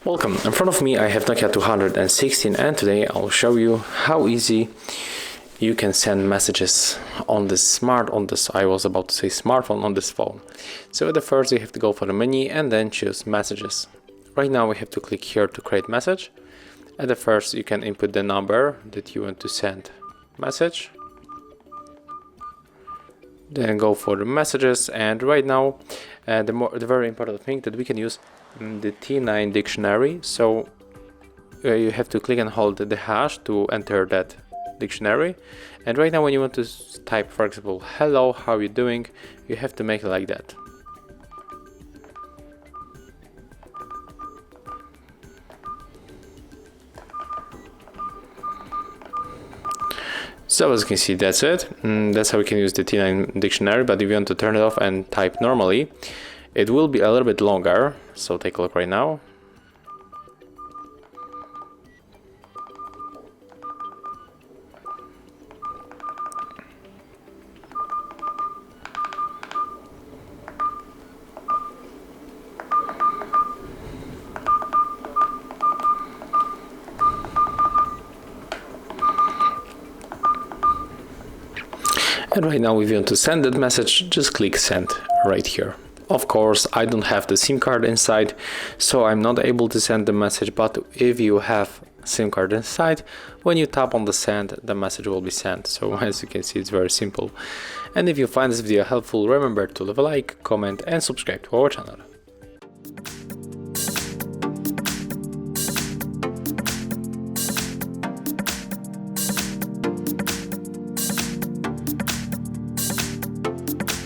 Welcome, in front of me I have Nokia 216 and today I'll show you how easy you can send messages on this smartphone on this phone. So the first you have to go for the menu and then choose messages. Right now we have to click here to create message. At the first you can input the number that you want to send message. Then go for the messages, and right now the very important thing that we can use the T9 dictionary. So you have to click and hold the hash to enter that dictionary, and right now when you want to type, for example, hello, how are you doing, you have to make it like that. So as you can see, that's it. That's how we can use the T9 dictionary, but if you want to turn it off and type normally, it will be a little bit longer. So take a look right now. And right now, if you want to send that message, just click send right here. Of course, I don't have the SIM card inside, so I'm not able to send the message, but if you have SIM card inside, when you tap on the send, the message will be sent. So as you can see, it's very simple. And if you find this video helpful, remember to leave a like, comment and subscribe to our channel.